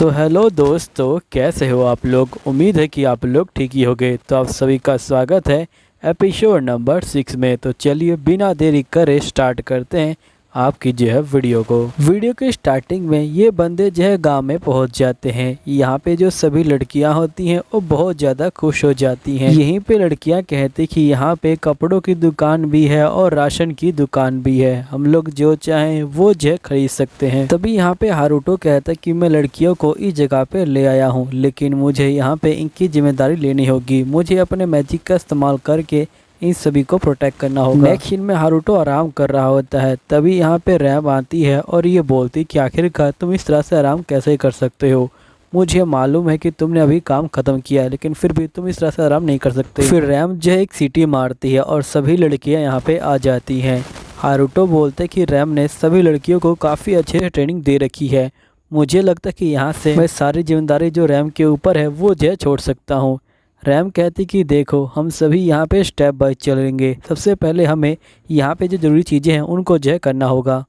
तो हेलो दोस्तों, कैसे हो आप लोग। उम्मीद है कि आप लोग ठीक ही होंगे। तो आप सभी का स्वागत है एपिसोड नंबर 6 में। तो चलिए बिना देरी करे स्टार्ट करते हैं आपकी जो है वीडियो को। वीडियो के स्टार्टिंग में ये बंदे जो है गांव में पहुंच जाते हैं। यहाँ पे जो सभी लड़कियां होती हैं वो बहुत ज़्यादा खुश हो जाती हैं। यहीं पे लड़कियां कहती कि यहाँ पे कपड़ों की दुकान भी है और राशन की दुकान भी है, हम लोग जो चाहें वो जो है खरीद सकते हैं। तभी यहाँ पे हारुतो कहता है कि मैं लड़कियों को इस जगह पे ले आया हूँ, लेकिन मुझे यहाँ पे इनकी जिम्मेदारी लेनी होगी। मुझे अपने मैजिक का इस्तेमाल करके इन सभी को प्रोटेक्ट करना होगा। नेक्स्ट सीन में हारुतो आराम कर रहा होता है। तभी यहाँ पे रैम आती है और ये बोलती कि आखिरकार तुम इस तरह से आराम कैसे कर सकते हो। मुझे मालूम है कि तुमने अभी काम खत्म किया है, लेकिन फिर भी तुम इस तरह से आराम नहीं कर सकते। फिर रैम जो है एक सीटी मारती है और सभी लड़कियाँ यहाँ पे आ जाती हैं। हारुतो बोलते कि रैम ने सभी लड़कियों को काफ़ी अच्छे से ट्रेनिंग दे रखी है। मुझे लगता है कि यहाँ से मैं सारी जिम्मेदारी जो रैम के ऊपर है वो जो है छोड़ सकता हूँ। रैम कहती कि देखो, हम सभी यहाँ पे स्टेप बाय चलेंगे। सबसे पहले हमें यहाँ पे जो ज़रूरी चीज़ें हैं उनको जो है करना होगा।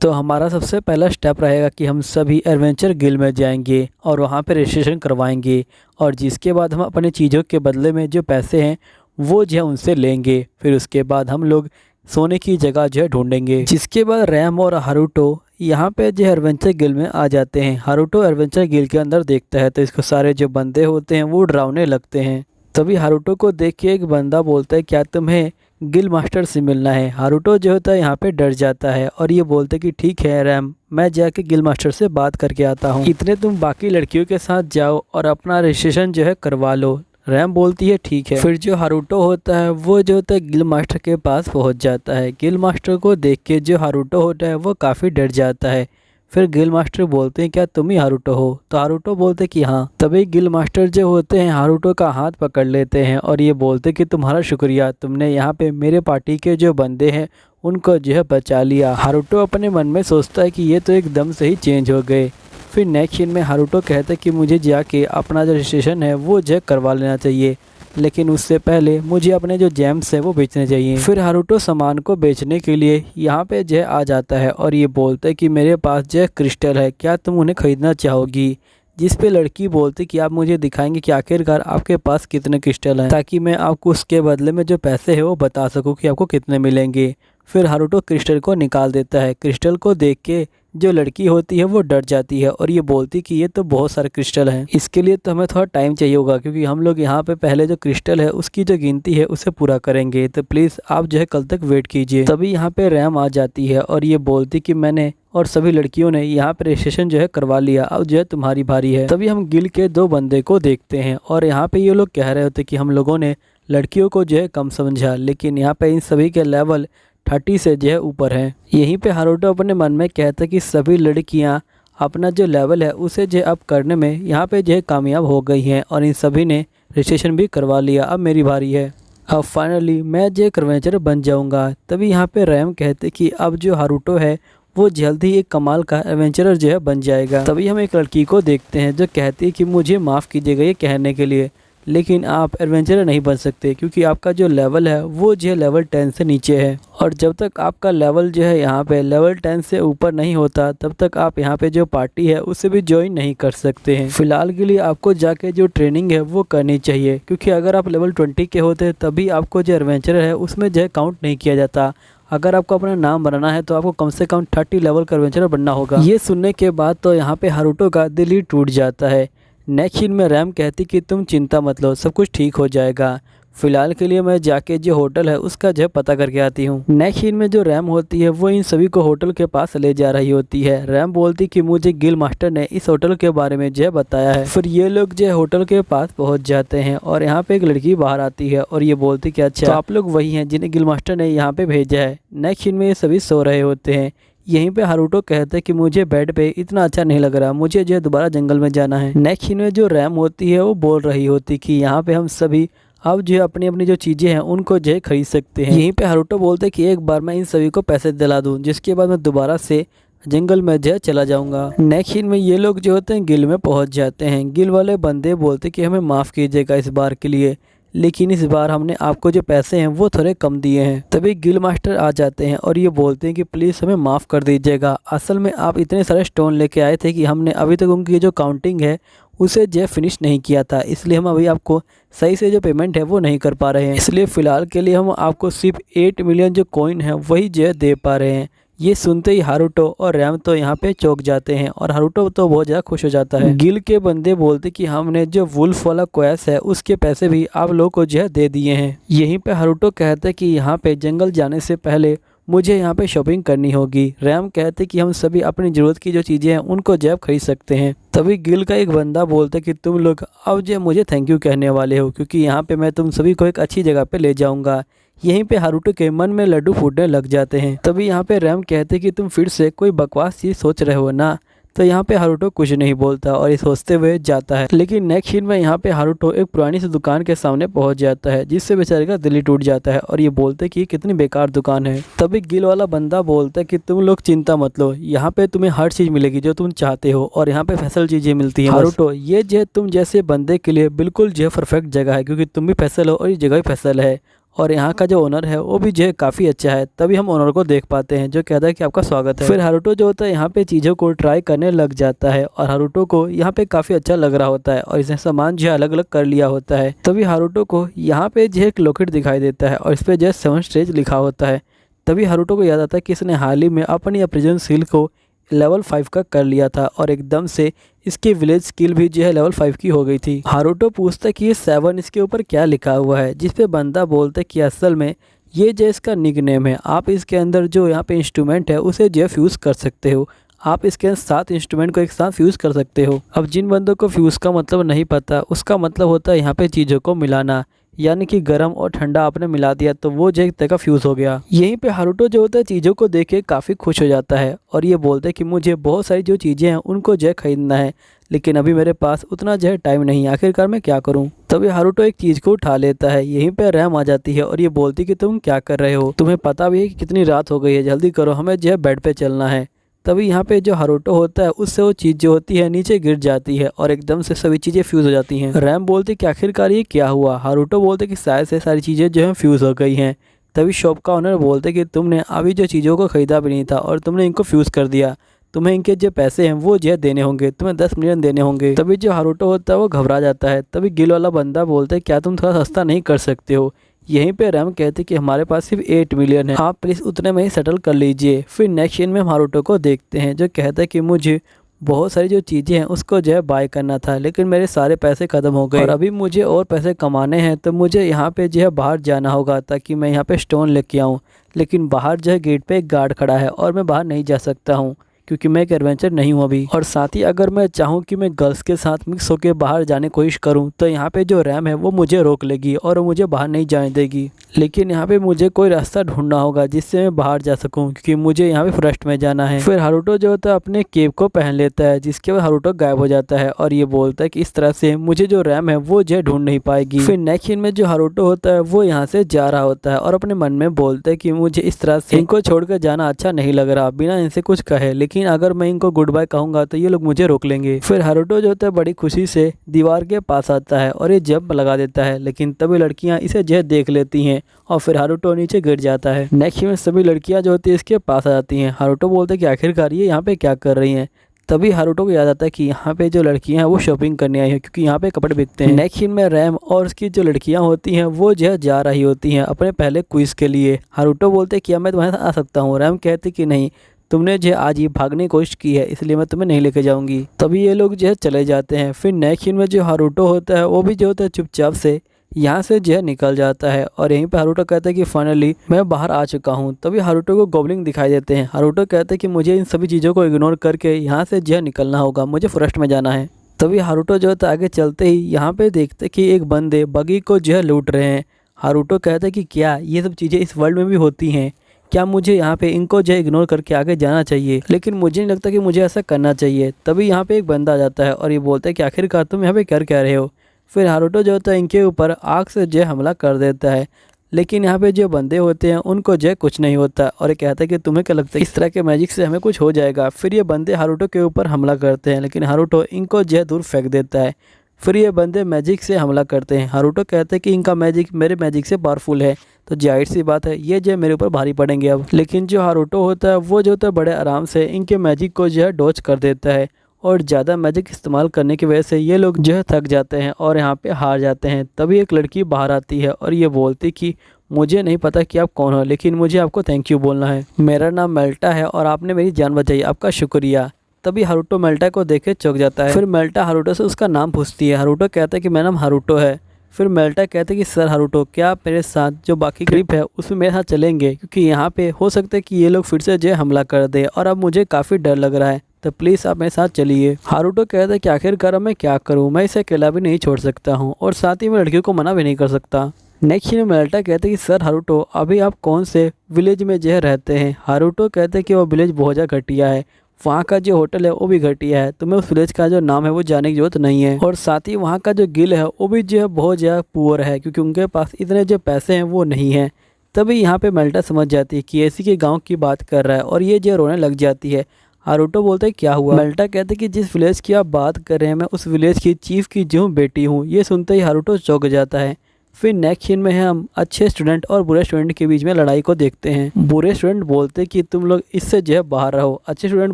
तो हमारा सबसे पहला स्टेप रहेगा कि हम सभी एडवेंचर गिल्ड में जाएंगे और वहाँ पे रजिस्ट्रेशन करवाएंगे, और जिसके बाद हम अपने चीज़ों के बदले में जो पैसे हैं वो जो है उनसे लेंगे। फिर उसके बाद हम लोग सोने की जगह जो है ढूंढेंगे। जिसके बाद रैम और हारुतो यहाँ पे जो एडवेंचर गिल्ड में आ जाते हैं। हारुतो एडवेंचर गिल्ड के अंदर देखता है तो इसको सारे जो बंदे होते हैं वो डरावने लगते हैं। तभी हारुतो को देख के एक बंदा बोलता है, क्या तुम्हें गिल्ड मास्टर से मिलना है। हारुतो जो होता है यहाँ पे डर जाता है और ये बोलते कि ठीक है रैम, मैं जाके गिल्ड मास्टर से बात करके आता हूँ, इतने तुम बाकी लड़कियों के साथ जाओ और अपना रजिस्ट्रेशन जो है करवा लो। रैम बोलती है ठीक है। फिर जो हारुतो होता है वो जो होता है गिल्ड मास्टर के पास पहुंच जाता है। गिल्ड मास्टर को देख के जो हारुतो होता है वो काफ़ी डर जाता है। फिर गिल्ड मास्टर बोलते हैं, क्या तुम ही हारुतो हो। तो हारुतो बोलते कि हाँ। तभी गिल्ड मास्टर जो होते हैं हारुतो का हाथ पकड़ लेते हैं और ये बोलते कि तुम्हारा शुक्रिया, तुमने यहाँ पे मेरे पार्टी के जो बंदे हैं उनको जो है बचा लिया। हारुतो अपने मन में सोचता है कि ये तो एकदम से ही चेंज हो गए। फिर नेक्स्ट सीन में हारुतो कहता है कि मुझे जाके अपना जो रजिस्ट्रेशन है वो जो करवा लेना चाहिए, लेकिन उससे पहले मुझे अपने जो जेम्स है वो बेचने चाहिए। फिर हारुतो सामान को बेचने के लिए यहाँ पे जो आ जाता है और ये बोलता है कि मेरे पास जो क्रिस्टल है, क्या तुम उन्हें खरीदना चाहोगी। जिस पे लड़की बोलती कि आप मुझे दिखाएंगे कि आखिरकार आपके पास कितने क्रिस्टल हैं, ताकि मैं आपको उसके बदले में जो पैसे है वो बता सकूँ कि आपको कितने मिलेंगे। फिर हारुतो क्रिस्टल को निकाल देता है। क्रिस्टल को देख के जो लड़की होती है वो डर जाती है और ये बोलती कि ये तो बहुत सारे क्रिस्टल हैं, इसके लिए तो हमें थोड़ा टाइम चाहिए होगा, क्योंकि हम लोग यहाँ पे पहले जो क्रिस्टल है उसकी जो गिनती है उसे पूरा करेंगे, तो प्लीज़ आप जो है कल तक वेट कीजिए। तभी यहाँ पे रैम आ जाती है और ये बोलती कि मैंने और सभी लड़कियों ने यहाँ पे रजिस्ट्रेशन जो है करवा लिया, अब जो है तुम्हारी बारी है। तभी हम गिल्ड के दो बंदे को देखते हैं और यहाँ पे ये लोग कह रहे होते कि हम लोगों ने लड़कियों को जो है कम समझा, लेकिन यहाँ पे इन सभी के लेवल 30 से जो है ऊपर है। यहीं पे हारुतो अपने मन में कहता है कि सभी लड़कियां अपना जो लेवल है उसे जो अप करने में यहाँ पे जो है कामयाब हो गई हैं और इन सभी ने रजिस्ट्रेशन भी करवा लिया। अब मेरी बारी है, अब फाइनली मैं जो एडवेंचर बन जाऊंगा। तभी यहाँ पे रैम कहते कि अब जो हारुतो है वो जल्दी एक कमाल का एडवेंचरर जो है बन जाएगा। तभी हम एक लड़की को देखते हैं जो कहती है कि मुझे माफ़ कीजिएगा ये कहने के लिए, लेकिन आप एडवेंचरर नहीं बन सकते क्योंकि आपका जो लेवल है वो जो है लेवल 10 से नीचे है, और जब तक आपका लेवल जो है यहाँ पे लेवल 10 से ऊपर नहीं होता तब तक आप यहाँ पे जो पार्टी है उसे भी ज्वाइन नहीं कर सकते हैं। फिलहाल के लिए आपको जाके जो ट्रेनिंग है वो करनी चाहिए, क्योंकि अगर आप लेवल 20 के होते तभी आपको जो एडवेंचरर है उसमें जो है काउंट नहीं किया जाता। अगर आपको अपना नाम बनाना है तो आपको कम से कम 30 लेवल का एडवेंचरर बनना होगा। ये सुनने के बाद तो यहाँ पे हारुतो का दिल ही टूट जाता है। नेक्स्ट सीन में रैम कहती कि तुम चिंता मत लो, सब कुछ ठीक हो जाएगा। फिलहाल के लिए मैं जाके जो होटल है उसका जो पता करके आती हूँ। नेक्स्ट सीन में जो रैम होती है वो इन सभी को होटल के पास ले जा रही होती है। रैम बोलती कि मुझे गिल्ड मास्टर ने इस होटल के बारे में जो बताया है। फिर ये लोग जो होटल के पास पहुँच जाते हैं और यहाँ पे एक लड़की बाहर आती है और ये बोलती कि अच्छा, तो आप लोग वही हैं जिन्हें गिल्ड मास्टर ने यहाँ पे भेजा है। नेक्स्ट सीन में ये सभी सो रहे होते हैं। यहीं पे हारुतो कहता है कि मुझे बेड पे इतना अच्छा नहीं लग रहा, मुझे जो है दोबारा जंगल में जाना है। नेक्स्ट सीन में जो रैम होती है वो बोल रही होती कि यहाँ पे हम सभी अब जो है अपनी अपनी जो चीज़ें हैं उनको जो है खरीद सकते हैं। यहीं पे हारुतो बोलते हैं कि एक बार मैं इन सभी को पैसे दिला दूँ, जिसके बाद मैं दोबारा से जंगल में जो है चला जाऊंगा। नेक्स्ट सीन में ये लोग जो होते हैं गिल्ड में पहुंच जाते हैं। गिल्ड वाले बंदे बोलते कि हमें माफ़ कीजिएगा इस बार के लिए, लेकिन इस बार हमने आपको जो पैसे हैं वो थोड़े कम दिए हैं। तभी गिल मास्टर आ जाते हैं और ये बोलते हैं कि प्लीज़ हमें माफ़ कर दीजिएगा, असल में आप इतने सारे स्टोन लेके आए थे कि हमने अभी तक उनकी जो काउंटिंग है उसे जो फिनिश नहीं किया था, इसलिए हम अभी आपको सही से जो पेमेंट है वो नहीं कर पा रहे हैं। इसलिए फ़िलहाल के लिए हम आपको सिर्फ 8 मिलियन जो कॉइन है वही जो दे पा रहे हैं। ये सुनते ही हारुतो और रैम तो यहाँ पे चौंक जाते हैं और हारुतो तो बहुत ज़्यादा खुश हो जाता है। गिल के बंदे बोलते कि हमने जो वुल्फ वाला क्वेस्ट है उसके पैसे भी आप लोगों को जो है दे दिए हैं। यहीं पे हारुतो कहते कि यहाँ पे जंगल जाने से पहले मुझे यहाँ पे शॉपिंग करनी होगी। रैम कहते कि हम सभी अपनी ज़रूरत की जो चीज़ें हैं उनको जैब खरीद सकते हैं। तभी गिल का एक बंदा बोलता है कि तुम लोग अब जो मुझे थैंक यू कहने वाले हो, क्योंकि यहाँ पे मैं तुम सभी को एक अच्छी जगह पे ले जाऊँगा। यहीं पे हारुतो के मन में लड्डू फूटने लग जाते हैं। तभी यहाँ पे रैम कहते कि तुम फिर से कोई बकवास चीज़ सोच रहे हो ना। तो यहाँ पे हारुतो कुछ नहीं बोलता और ये सोचते हुए जाता है। लेकिन नेक्स्ट सीन में यहाँ पे हारुतो एक पुरानी सी दुकान के सामने पहुँच जाता है, जिससे बेचारे का दिल ही टूट जाता है और ये बोलते कि कितनी बेकार दुकान है। तभी गिल वाला बंदा बोलता है कि तुम लोग चिंता मत लो, यहाँ पे तुम्हें हर चीज़ मिलेगी जो तुम चाहते हो और यहाँ पे फैसल चीज़ें मिलती हैं। हारुतो, ये जो तुम जैसे बंदे के लिए बिल्कुल जो परफेक्ट जगह है, क्योंकि तुम भी फैसल हो और ये जगह भी फैसल है और यहाँ का जो ओनर है वो भी जो है काफ़ी अच्छा है। तभी हम ओनर को देख पाते हैं जो कहता है कि आपका स्वागत है। फिर हारुतो जो होता है यहाँ पे चीज़ों को ट्राई करने लग जाता है और हारुतो को यहाँ पे काफ़ी अच्छा लग रहा होता है और इसने सामान जो है अलग अलग कर लिया होता है। तभी हारुतो को यहाँ पे जो एक लॉकेट दिखाई देता है और इस पर जो है 7 स्टेज लिखा होता है। तभी हारुतो को याद आता है कि इसने हाल ही में अपनी अप्रेजन स्किल को लेवल 5 का कर लिया था और एकदम से इसकी विलेज स्किल भी जो है लेवल 5 की हो गई थी। हारुतो पूछता है कि ये 7 इसके ऊपर क्या लिखा हुआ है, जिस पे बंदा बोलता है कि असल में ये जो इसका निकनेम है, आप इसके अंदर जो यहाँ पे इंस्ट्रूमेंट है उसे जो है फ्यूज़ कर सकते हो। आप इसके अंदर 7 इंस्ट्रूमेंट को एक साथ फ्यूज़ कर सकते हो। अब जिन बंदों को फ्यूज़ का मतलब नहीं पता, उसका मतलब होता है यहाँ पे चीज़ों को मिलाना, यानी कि गर्म और ठंडा आपने मिला दिया तो वो जो एक तरह का फ्यूज़ हो गया। यहीं पे हारुतो जो होता है चीज़ों को देख के काफ़ी खुश हो जाता है और ये बोलते हैं कि मुझे बहुत सारी जो चीज़ें हैं उनको जो है खरीदना है, लेकिन अभी मेरे पास उतना जो है टाइम नहीं, आखिरकार मैं क्या करूं। तभी हारुतो एक चीज़ को उठा लेता है। यहीं पे रैम आ जाती है और ये बोलती कि तुम क्या कर रहे हो, तुम्हें पता भी है कि कितनी रात हो गई है, जल्दी करो, हमें जो है बेड पे चलना है। तभी यहाँ पे जो हारुतो होता है उससे वो चीज़ जो होती है नीचे गिर जाती है और एकदम से सभी चीज़ें फ्यूज़ हो जाती हैं। रैम बोलते कि आखिरकार ये क्या हुआ। हारुतो बोलते कि शायद से सारी चीज़ें जो है फ्यूज़ हो गई हैं। तभी शॉप का ओनर बोलते कि तुमने अभी जो चीज़ों को ख़रीदा भी नहीं था और तुमने इनको फ्यूज़ कर दिया, तुम्हें इनके जो पैसे हैं वो जो है देने होंगे, तुम्हें 10 मिलियन देने होंगे। तभी जो हारुतो होता है वो घबरा जाता है। तभी गिल वाला बंदा बोलता है क्या तुम थोड़ा सस्ता नहीं कर सकते हो। यहीं पे रैम कहते कि हमारे पास सिर्फ 8 मिलियन है, आप प्लीज़ उतने में ही सेटल कर लीजिए। फिर नेक्स्ट सीन में हम हारुतो को देखते हैं जो कहता है कि मुझे बहुत सारी जो चीज़ें हैं उसको जो है बाय करना था, लेकिन मेरे सारे पैसे ख़त्म हो गए और अभी मुझे और पैसे कमाने हैं, तो मुझे यहाँ पे जो है बाहर जाना होगा ताकि मैं यहाँ पे स्टोन लेके आऊँ। लेकिन बाहर जो है गेट पे एक गार्ड खड़ा है और मैं बाहर नहीं जा सकता हूँ क्योंकि मैं एक एडवेंचर नहीं हूँ अभी। और साथ ही अगर मैं चाहूँ कि मैं गर्ल्स के साथ मिक्स होकर बाहर जाने की कोशिश करूँ तो यहाँ पे जो रैम है वो मुझे रोक लेगी और वो मुझे बाहर नहीं जाने देगी। लेकिन यहाँ पे मुझे कोई रास्ता ढूंढना होगा जिससे मैं बाहर जा सकूँ, क्योंकि मुझे यहाँ पे फॉरेस्ट में जाना है। फिर हारुतो जो होता है अपने केप को पहन लेता है, जिसके बाद हारुतो गायब हो जाता है और ये बोलता है कि इस तरह से मुझे जो रैम है वो जो ढूंढ नहीं पाएगी। फिर नेक्स्ट सीन में जो हारुतो होता है वो यहाँ से जा रहा होता है और अपने मन में बोलता है कि मुझे इस तरह से इनको छोड़कर जाना अच्छा नहीं लग रहा बिना इनसे कुछ कहे, लेकिन अगर मैं इनको गुड बाय कहूँगा तो ये लोग मुझे रोक लेंगे। फिर हारुतो जो होता है बड़ी खुशी से दीवार के पास आता है और ये जंप लगा देता है, लेकिन तभी लड़कियाँ इसे जो है देख लेती हैं और फिर हारुतो नीचे गिर जाता है। नेक्स्ट में सभी लड़कियां जो होती है इसके पास आ जाती हैं। हारुतो बोलते हैं कि आखिरकार ये यहाँ पे क्या कर रही हैं। तभी हारुतो को याद आता है कि यहाँ पे जो लड़कियां हैं वो शॉपिंग करने आई हैं, क्योंकि यहाँ पे कपड़े बिकते हैं। नेक्स्ट सीन में रैम और उसकी जो लड़कियां होती हैं वो जो है जा रही होती हैं अपने पहले क्विज के लिए। हारुतो बोलते हैं कि मैं तुम्हारे साथ आ सकता हूँ। रैम कहते कि नहीं, तुमने जो आज ही भागने की कोशिश की है इसलिए मैं तुम्हें नहीं लेके जाऊँगी। तभी ये लोग जो है चले जाते हैं। फिर नेक्स्ट सीन में जो हारुतो होता है वो भी जो होता है चुपचाप से यहाँ से जो है निकल जाता है और यहीं पे हारुतो कहता है कि फाइनली मैं बाहर आ चुका हूँ। तभी हारुतो को गॉब्लिन दिखाई देते हैं। हारुतो कहते हैं कि मुझे इन सभी चीज़ों को इग्नोर करके यहाँ से जो है निकलना होगा, मुझे फॉरेस्ट में जाना है। तभी हारुतो जो है आगे चलते ही यहाँ पे देखते कि एक बंदे बगी को जो है लूट रहे हैं। हारुतो कहते हैं कि क्या ये सब चीज़ें इस वर्ल्ड में भी होती हैं, क्या मुझे यहाँ पे इनको जो है इग्नोर करके आगे जाना चाहिए, लेकिन मुझे नहीं लगता कि मुझे ऐसा करना चाहिए। तभी यहाँ पे एक बंदा आ जाता है और ये बोलता है कि आखिरकार तुम यहाँ पे कर क्या रहे हो। फिर हारुतो जो होता है इनके ऊपर आग से जो हमला कर देता है, लेकिन यहाँ पे जो बंदे होते हैं उनको जो कुछ नहीं होता और ये कहता है कि तुम्हें क्या लगता है इस तरह के मैजिक से हमें कुछ हो जाएगा। फिर ये बंदे हारुतो के ऊपर हमला करते हैं, लेकिन हारुतो इनको जो दूर फेंक देता है। फिर ये बंदे मैजिक से हमला करते हैं। हारुतो कहते हैं कि इनका मैजिक मेरे मैजिक से पावरफुल है, तो जाहिर सी बात है ये जो मेरे ऊपर भारी पड़ेंगे अब। लेकिन जो हारुतो होता है वो जो होता है बड़े आराम से इनके मैजिक को जो है डॉज कर देता है, और ज़्यादा मैजिक इस्तेमाल करने की वजह से ये लोग जो है थक जाते हैं और यहाँ पे हार जाते हैं। तभी एक लड़की बाहर आती है और ये बोलती कि मुझे नहीं पता कि आप कौन हो, लेकिन मुझे आपको थैंक यू बोलना है। मेरा नाम मेल्टा है और आपने मेरी जान बचाई, आपका शुक्रिया। तभी हारुतो मेल्टा को देख के चौंक जाता है। फिर मेल्टा हारुतो से उसका नाम पूछती है। हारुतो कहता है कि मेरा नाम हारुतो है। फिर मेल्टा कहते हैं कि सर हारुतो, क्या आप मेरे साथ जो बाकी ग्रुप है उसमें मेरे साथ चलेंगे, क्योंकि यहाँ पे हो सकता है कि ये लोग फिर से जो है हमला कर दे और अब मुझे काफ़ी डर लग रहा है, तो प्लीज़ आप मेरे साथ चलिए। हारुतो कहता है कि आखिरकार मैं क्या करूँ, मैं इसे अकेला भी नहीं छोड़ सकता हूँ और साथ ही मैं लड़कियों को मना भी नहीं कर सकता। नेक्स्ट में मेल्टा कहते हैं कि सर हारुतो, अभी आप कौन से विलेज में जो है रहते हैं। हारुतो कहते हैं कि वो विलेज बहुत ज़्यादा घटिया है, वहाँ का जो होटल है वो भी घटिया है, तुम्हें उस विलेज का जो नाम है वो जाने की जरूरत नहीं है। और साथ ही वहाँ का जो गिल है वो भी जो है बहुत ज़्यादा पुअर है, क्योंकि उनके पास इतने जो पैसे हैं वो नहीं हैं। तभी यहाँ पे मेल्टा समझ जाती है कि ऐसी के गांव की बात कर रहा है और ये जो रोने लग जाती है। हारुतो बोलता है क्या हुआ। मेल्टा कहते हैं कि जिस विलेज की आप बात कर रहे हैं मैं उस विलेज की चीफ की जो बेटी हूँ। ये सुनते ही हारुतो चौंक जाता है। फिर नेक्स्ट सीन में हम अच्छे स्टूडेंट और बुरे स्टूडेंट के बीच में लड़ाई को देखते हैं। बुरे स्टूडेंट बोलते कि तुम लोग इससे जो है बाहर रहो, अच्छे स्टूडेंट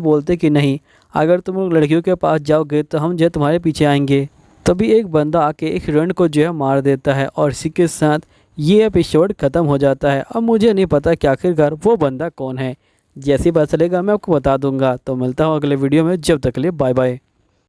बोलते कि नहीं, अगर तुम लोग लड़कियों के पास जाओगे तो हम जो है तुम्हारे पीछे आएंगे। तभी एक बंदा आके एक स्टूडेंट को जो है मार देता है और इसी के साथ ये एपिसोड ख़त्म हो जाता है। अब मुझे नहीं पता कि आखिरकार वो बंदा कौन है, जैसे ही पता चलेगा मैं आपको बता दूंगा। तो मिलता हूँ अगले वीडियो में, जब तक के लिए बाय बाय।